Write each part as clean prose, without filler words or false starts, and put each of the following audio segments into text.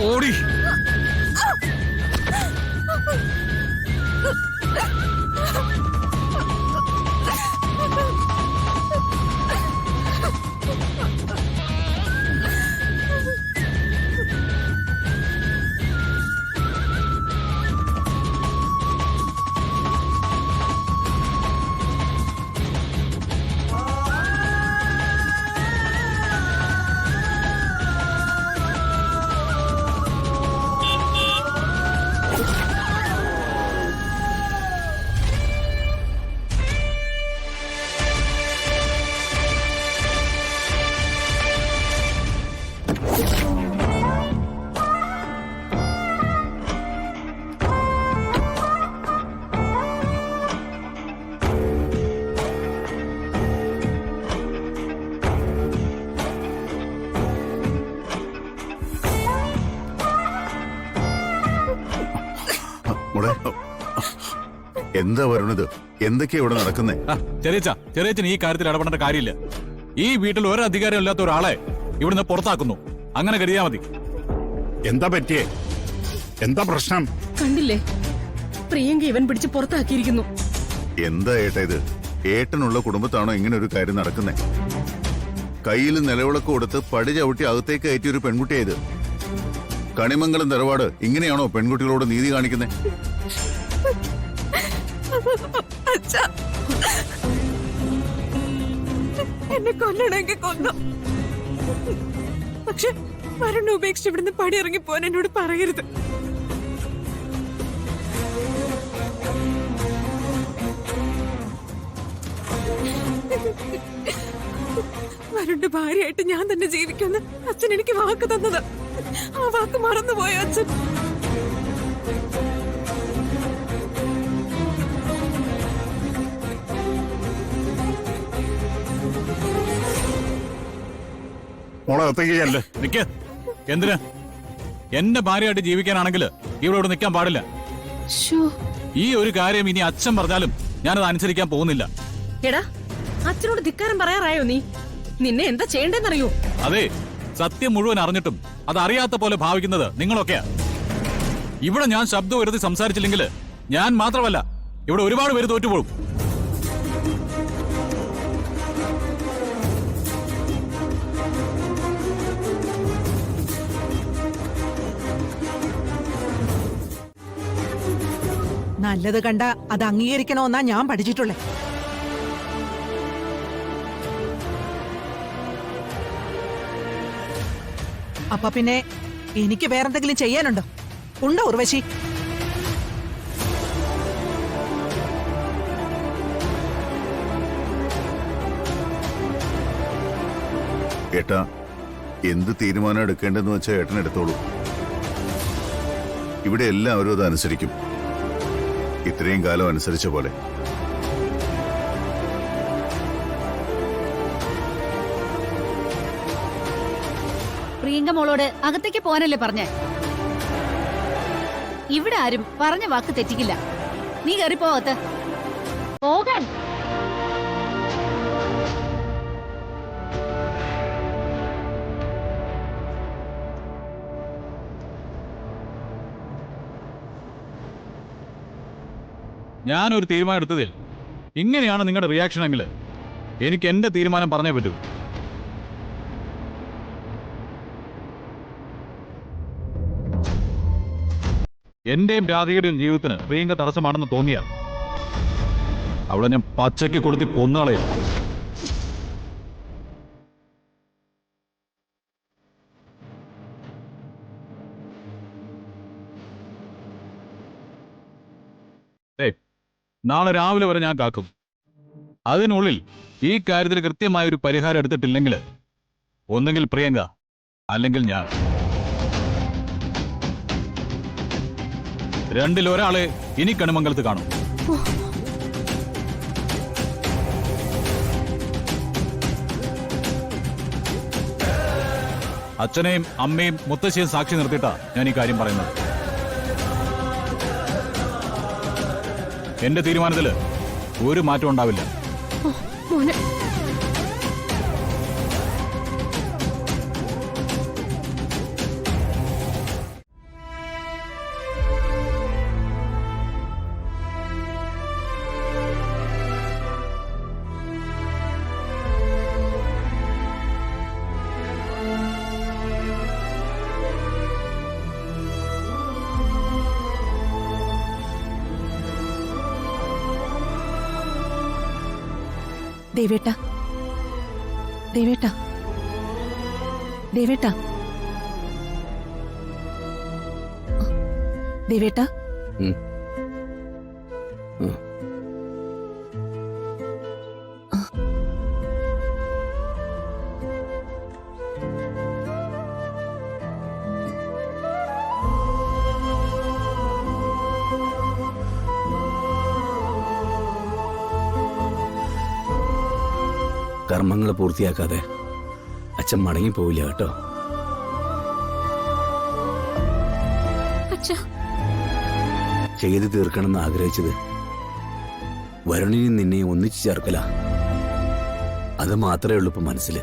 ഓടി. എന്താ പറയണത്? എന്തൊക്കെയാ ഇവിടെ നടക്കുന്നേ? ചെറിയച്ചൻ ഈ കാര്യത്തിൽ ഇടപെടേണ്ട കാര്യമില്ല. ഈ വീട്ടിൽ ഒരു അധികാരം ഇല്ലാത്ത ഒരാളെ ഇവിടുന്ന് പുറത്താക്കുന്നു. അങ്ങനെ കരുതിയാ മതി. എന്താ പറ്റിയേ? എന്താ പ്രശ്നം? കണ്ടില്ലേ, പ്രിയങ്ക ഇവൻ പിടിച്ച് പുറത്താക്കിയിരിക്കുന്നു. എന്താ ഏട്ടാ ഇത്? ഏട്ടനുള്ള കുടുംബത്താണോ ഇങ്ങനെ ഒരു കാര്യം നടക്കുന്നേ? കയ്യിൽ നിലവിളക്ക് കൊടുത്ത് പടി ചവിട്ടി അകത്തേക്ക് കയറ്റിയ ഒരു പെൺകുട്ടിയായത്. കണിമംഗലം തറവാട് ഇങ്ങനെയാണോ പെൺകുട്ടികളോട് നീതി കാണിക്കുന്നേ? എന്നെ കൊല്ലണമെങ്കിൽ കൊന്നു. പക്ഷെ വരണ്ട ഉപേക്ഷിച്ച് ഇവിടുന്ന് പടിയിറങ്ങി പോവാൻ എന്നോട് പറയരുത്. വരണ്ട ഭാര്യയായിട്ട് ഞാൻ തന്നെ ജീവിക്കുമെന്ന് അച്ഛൻ എനിക്ക് വാക്ക് തന്നത്. ആ വാക്ക് മറന്നുപോയ അച്ഛൻ. നിക്ക്. എന്തിന്? എന്റെ ഭാര്യയായിട്ട് ജീവിക്കാനാണെങ്കിൽ ഇവിടെ നിൽക്കാൻ പാടില്ല. ഈ ഒരു കാര്യം ഇനി അച്ഛൻ പറഞ്ഞാലും ഞാനത് അനുസരിക്കാൻ പോകുന്നില്ല. എടാ, അച്ഛനോട് ധിക്കാരം പറയാറായോ നീ? നിന്നെ എന്താ ചെയ്യേണ്ടെന്നറിയോ? അതെ, സത്യം മുഴുവൻ അറിഞ്ഞിട്ടും അത് അറിയാത്ത പോലെ ഭാവിക്കുന്നത് നിങ്ങളൊക്കെയാ. ഇവിടെ ഞാൻ ശബ്ദം ഉയർത്തി സംസാരിച്ചില്ലെങ്കിൽ ഞാൻ മാത്രമല്ല, ഇവിടെ ഒരുപാട് പേര് തോറ്റുപോകും. നല്ലത് കണ്ട അത് അംഗീകരിക്കണമെന്നാ ഞാൻ പഠിച്ചിട്ടുള്ളേ. അപ്പൊ പിന്നെ എനിക്ക് വേറെന്തെങ്കിലും ചെയ്യാനുണ്ടോ? ഉണ്ടോ ഉർവശി? ഏട്ടാ, എന്ത് തീരുമാനം എടുക്കേണ്ടെന്ന് വെച്ചാൽ ഏട്ടൻ എടുത്തോളൂ. ഇവിടെ എല്ലാവരും അത് അനുസരിക്കും. ഇത്രയും കാലം അനുസരിച്ച പോലെ. പ്രിയങ്ക മോളോട് അകത്തേക്ക് പോകാനല്ലേ പറഞ്ഞേ? ഇവിടെ ആരും പറഞ്ഞ വാക്ക് തെറ്റിക്കില്ല. നീ കയറി പോകത്ത്. പോകാൻ. ഞാനൊരു തീരുമാനം എടുത്തതിൽ ഇങ്ങനെയാണ് നിങ്ങളുടെ റിയാക്ഷൻ എങ്കിൽ എനിക്ക് എന്റെ തീരുമാനം പറഞ്ഞേ പറ്റൂ. എന്റെയും രാധികയുടെയും ജീവിതത്തിന് പ്രിയങ്ക തടസ്സമാണെന്ന് തോന്നിയാൽ അവിടെ ഞാൻ പച്ചയ്ക്ക് കൊടുത്തി കൊന്നുകളയും. നാളെ രാവിലെ വരെ ഞാൻ കാക്കും. അതിനുള്ളിൽ ഈ കാര്യത്തിൽ കൃത്യമായ ഒരു പരിഹാരം എടുത്തിട്ടില്ലെങ്കിൽ ഒന്നെങ്കിൽ പ്രിയങ്ക അല്ലെങ്കിൽ ഞാൻ. രണ്ടിലൊരാളെ ഇനി കണിമംഗലത്ത് കാണും. അച്ഛനെയും അമ്മയും മുത്തശ്ശിയും സാക്ഷി നിർത്തിയിട്ടാ ഞാൻ ഈ കാര്യം പറയുന്നത്. എന്റെ തീരുമാനത്തില് ഒരു മാറ്റം ഉണ്ടാവില്ല. ദേവേട്ട ദേവേട്ട ദേവേട്ട ദേവേട്ട കർമ്മങ്ങൾ പൂർത്തിയാക്കാതെ അച്ഛൻ മടങ്ങിപ്പോവില്ല കേട്ടോ. അച്ഛാ, ചെയ്തു തീർക്കണമെന്ന് ആഗ്രഹിച്ചത് വരുണിനെയും നിന്നെ ഒന്നിച്ചു ചേർക്കല. അത് മാത്രമേ ഉള്ളൂ ഇപ്പൊ മനസ്സിൽ.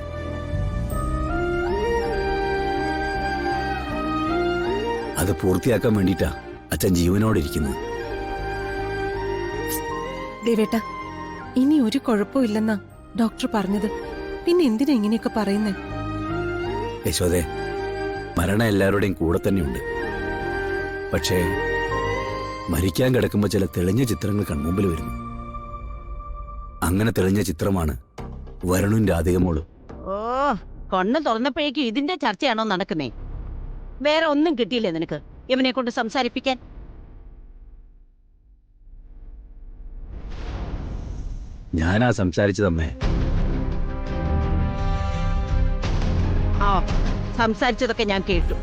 അത് പൂർത്തിയാക്കാൻ വേണ്ടിയിട്ടാ അച്ഛൻ ജീവനോടിരിക്കുന്നത്. ദേവേട്ട, ഇനി ഒരു കുഴപ്പമില്ലെന്നാ ഡോക്ടർ പറഞ്ഞത്. പിന്നെ എന്തിനാ ഇങ്ങനെയൊക്കെ പറയുന്നേ? യശോദേ, മരണം എല്ലാവരുടെയും കൂടെ തന്നെയുണ്ട്. പക്ഷേ മരിക്കാൻ കിടക്കുമ്പോൾ ചില തെളിഞ്ഞ ചിത്രങ്ങൾ കൺമുമ്പിൽ വരുന്നു. അങ്ങനെ തെളിഞ്ഞ ചിത്രമാണ് വരുണിന്റെ രാധികമോള്. ഓ, കണ്ണ് തുറന്നപ്പോഴേക്കും ഇതിന്റെ ചർച്ചയാണോ നടക്കുന്നേ? വേറെ ഒന്നും കിട്ടിയില്ലേ നിനക്ക് ഇവനെ കൊണ്ട് സംസാരിപ്പിക്കാൻ? ഞാനാ സംസാരിച്ചതമ്മേ. ആ, സംസാരിച്ചതൊക്കെ ഞാൻ കേട്ടു.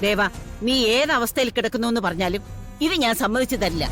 ദേവാ, നീ ഏതവസ്ഥയിൽ കിടക്കുന്നു എന്ന് പറഞ്ഞാലും ഇത് ഞാൻ സമ്മതിച്ചു തരില്ല.